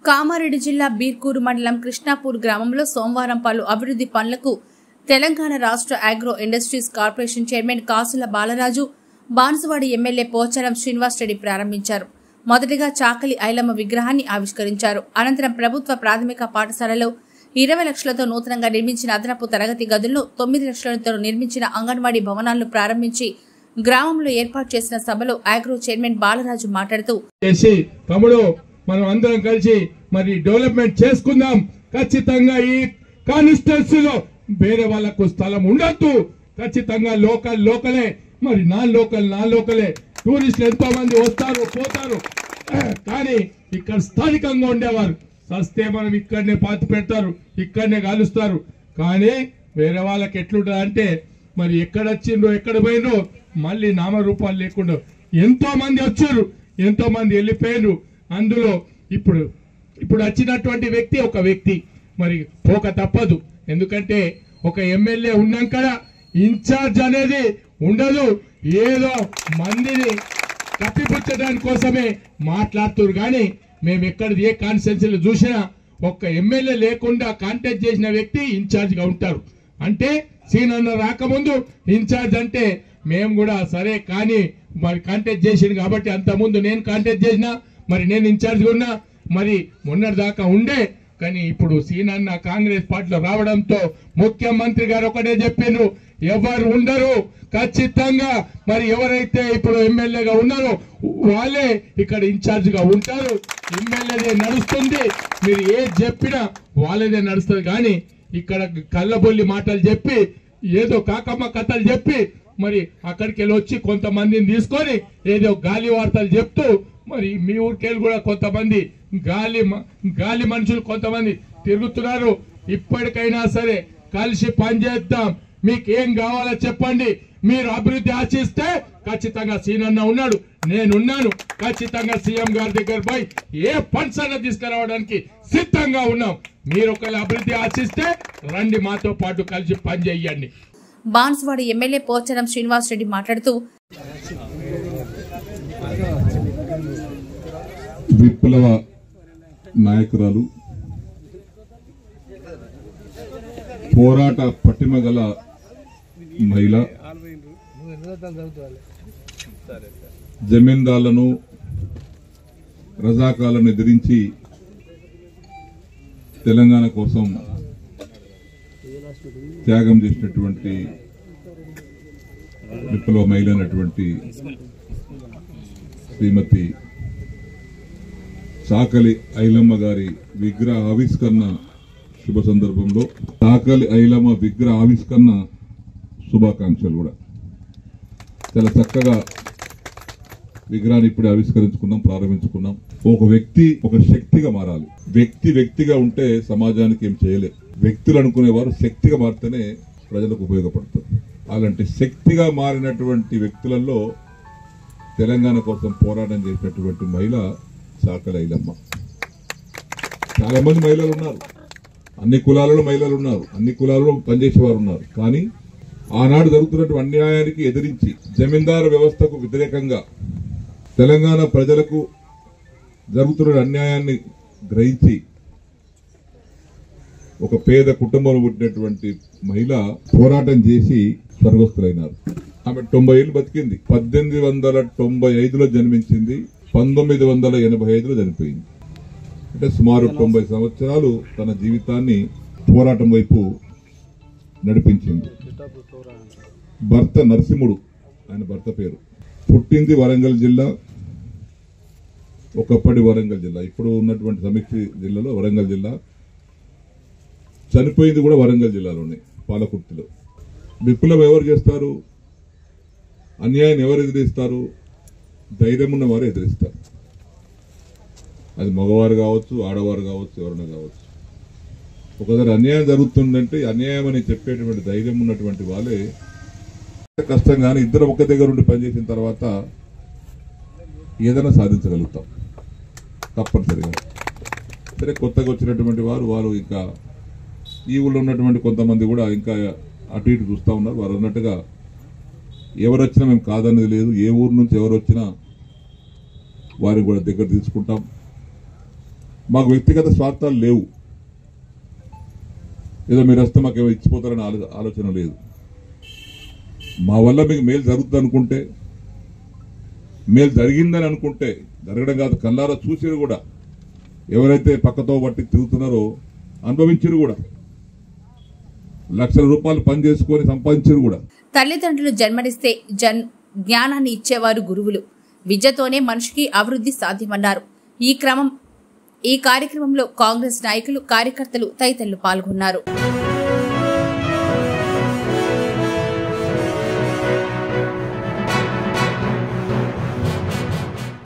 కామారెడ్డి జిల్లా బీర్కూరు మండలం కృష్ణాపూర్ గ్రామంలో సోమవారం పలు అభివృద్ధి పనులకు తెలంగాణ రాష్ట్ర అగ్రో ఇండస్ట్రీస్ కార్పొరేషన్ చైర్మన్ కాసుల బాలరాజు, బాన్సువాడ ఎమ్మెల్యే పోచారం శ్రీనివాస్ రెడ్డి ప్రారంభించారు. మొదటిగా చాకలి ఐలమ్మ విగ్రహాన్ని ఆవిష్కరించారు. అనంతరం ప్రభుత్వ ప్రాథమిక పాఠశాలలో 20 లక్షలతో నూతనంగా నిర్మించిన అదనపు తరగతి గదులను 9 లక్షలతో నిర్మించిన అంగన్వాడీ భవనాలను ప్రారంభించి గ్రామంలో ఏర్పాటు చేసిన సభలో అగ్రో చైర్మన్ బాలరాజు మాట్లాడుతూ, మనం అందరం కలిసి మరి డెవలప్మెంట్ చేసుకుందాం. ఖచ్చితంగా ఈ కాన్స్టిట్యున్సీలో వేరే వాళ్ళకు స్థలం ఉండద్దు. ఖచ్చితంగా లోకలే మరి నాన్ లోకలే టూరిస్టులు ఎంతో మంది వస్తారు పోతారు, కానీ ఇక్కడ స్థానికంగా ఉండేవారు సస్తే మనం ఇక్కడనే పాతి పెడతారు, ఇక్కడనే కాలుస్తారు. కానీ వేరే వాళ్ళకి ఎట్లుంటుంది అంటే మరి ఎక్కడ వచ్చిండ్రో ఎక్కడ పోయినో మళ్ళీ నామరూపాలు లేకుండా ఎంతో మంది వచ్చారు, ఎంతో మంది వెళ్ళిపోయారు. అందులో ఇప్పుడు వచ్చినటువంటి వ్యక్తి ఒక వ్యక్తి మరి పోక తప్పదు. ఎందుకంటే ఒక ఎమ్మెల్యే ఉన్నాక ఇన్ఛార్జ్ అనేది ఉండదు. ఏదో మందిని కప్పిపుచ్చడానికి కోసమే మాట్లాడుతున్నారు. కానీ మేము ఎక్కడ ఏ కాన్స్టిట్యున్సీలో చూసినా ఒక్క ఎమ్మెల్యే లేకుండా కాంటాక్ట్ చేసిన వ్యక్తి ఇన్ఛార్జ్ గా ఉంటారు. అంటే సీనన్న రాకముందు ఇన్ఛార్జ్ అంటే మేము కూడా సరే కానీ మరి కాంటాక్ట్ చేసింది కాబట్టి అంతకుముందు నేను కాంటాక్ట్ చేసినా మరి నేను ఇన్ఛార్జ్ ఉన్నా మరి మొన్నటి దాకా ఉండే. కానీ ఇప్పుడు సీనన్న కాంగ్రెస్ పార్టీలో రావడంతో ముఖ్యమంత్రి గారు ఒకటే చెప్పారు, ఎవరు ఉండరు, ఖచ్చితంగా మరి ఎవరైతే ఇప్పుడు ఎమ్మెల్యేగా ఉన్నారో వాళ్ళే ఇక్కడ ఇన్ఛార్జ్ గా ఉంటారు. ఎమ్మెల్యేదే నడుస్తుంది, మీరు ఏది చెప్పినా వాళ్ళదే నడుస్తుంది. కానీ ఇక్కడ కళ్ళబొల్లి మాటలు చెప్పి ఏదో కాకమ్మ కథలు చెప్పి మరి అక్కడికి వెళ్ళి వచ్చి కొంతమందిని తీసుకొని ఏదో గాలి వార్తలు చెప్తూ మరి మీ ఊరికెళ్ళి కూడా కొంతమంది గాలి మనుషులు కొంతమంది తిరుగుతున్నారు. ఇప్పటికైనా సరే కలిసి పనిచేద్దాం. మీకు ఏం కావాలో చెప్పండి. మీరు అభివృద్ధి ఆశిస్తే ఖచ్చితంగా సీనన్న ఉన్నాడు, నేనున్నాను. ఖచ్చితంగా సీఎం గారి దగ్గర పోయి ఏ ఫండ్స్ అన్న తీసుకురావడానికి సిద్ధంగా ఉన్నాం. మీరు ఒకవేళ అభివృద్ధి ఆశిస్తే రండి, మాతో పాటు కలిసి పనిచేయండి. బాన్సువాడ ఎమ్మెల్యే పోచారం శ్రీనివాస్ రెడ్డి మాట్లాడుతూ, విప్లవ నాయకురాలు, పోరాట పటిమ గల మహిళ, జమీందార్లను రజాకాలను ఎదిరించి తెలంగాణ కోసం త్యాగం చేసినటువంటి విప్లవ మహిళ అయినటువంటి శ్రీమతి చాకలి ఐలమ్మ గారి విగ్రహ ఆవిష్కరణ శుభ సందర్భంలో చాకలి ఐలమ్మ విగ్రహ ఆవిష్కరణ శుభాకాంక్షలు కూడా. చాలా చక్కగా విగ్రహాన్ని ఇప్పుడే ఆవిష్కరించుకున్నాం, ప్రారంభించుకున్నాం. ఒక వ్యక్తి ఒక శక్తిగా మారాలి. వ్యక్తిగా ఉంటే సమాజానికి ఏం చేయలే. వ్యక్తులు అనుకునేవారు శక్తిగా మారితేనే ప్రజలకు ఉపయోగపడతారు. అలాంటి శక్తిగా మారినటువంటి వ్యక్తులలో తెలంగాణ కోసం పోరాటం చేసినటువంటి మహిళ చాకలి ఐలమ్మ. చాలా మంది మహిళలు ఉన్నారు, అన్ని కులాలలో మహిళలు ఉన్నారు, అన్ని కులాలలో పనిచేసేవారు ఉన్నారు. కానీ ఆనాడు జరుగుతున్నటువంటి అన్యాయానికి ఎదిరించి జమీందారు వ్యవస్థకు వ్యతిరేకంగా తెలంగాణ ప్రజలకు జరుగుతున్న అన్యాయాన్ని గ్రహించి ఒక పేద కుటుంబంలో పుట్టినటువంటి మహిళ పోరాటం చేసి స్వర్గస్థులైనారు. ఆమె 90 ఏళ్లు బతికింది. 1895లో జన్మించింది, 1985లో చనిపోయింది. అంటే సుమారు 90 సంవత్సరాలు తన జీవితాన్ని పోరాటం వైపు నడిపించింది. భర్త నరసింహుడు, ఆయన భర్త పేరు. పుట్టింది వరంగల్ జిల్లా, ఒకప్పటి వరంగల్ జిల్లా, ఇప్పుడు ఉన్నటువంటి సమీక్ష జిల్లాలో వరంగల్ జిల్లా. చనిపోయింది కూడా వరంగల్ జిల్లాలోనే, పాలకుర్తిలో. విప్లవం ఎవరు చేస్తారు? అన్యాయాన్ని ఎవరు ఎదిరిస్తారు? ధైర్యం ఉన్న వారు ఎదిరిస్తారు. అది మగవారు కావచ్చు, ఆడవారు కావచ్చు, ఎవరైనా కావచ్చు. ఒకసారి అన్యాయం జరుగుతుందంటే అన్యాయం అని చెప్పేటువంటి ధైర్యం ఉన్నటువంటి వాళ్ళే కష్టం. కానీ ఇద్దరు ఒక్క దగ్గర ఉండి పనిచేసిన తర్వాత ఏదైనా సాధించగలుగుతాం తప్పనిసరిగా. సరే, కొత్తగా వచ్చినటువంటి వారు ఇంకా ఈ ఊళ్ళో ఉన్నటువంటి కొంతమంది కూడా ఇంకా అటు ఇటు చూస్తూ ఉన్నారు. వారు అన్నట్టుగా ఎవరు వచ్చినా మేము కాదనేది లేదు. ఏ ఊరు నుంచి ఎవరు వచ్చినా వారిని కూడా దగ్గర తీసుకుంటాం. మాకు వ్యక్తిగత స్వార్థాలు లేవు. ఏదో మీరు వస్తే మాకు ఏమో ఇచ్చిపోతారని ఆలోచన లేదు. మా వల్ల మీకు మేలు జరుగుతుంది అనుకుంటే, మేలు జరిగిందని అనుకుంటే, జరగడం కాదు కల్లారా చూసిరు కూడా, ఎవరైతే పక్కతో బట్టి తిరుగుతున్నారో అనుభవించారు కూడా, లక్షల రూపాయలు పని చేసుకొని సంపాదించారు కూడా. తల్లిదండ్రులు జన్మనిస్తే జ్ఞానాన్ని ఇచ్చేవారు గురువులు. విద్యతోనే మనిషికి అభివృద్ధి సాధ్యమన్నారు. ఈ కార్యక్రమంలో కాంగ్రెస్ నాయకులు, కార్యకర్తలు తదితరులు పాల్గొన్నారు.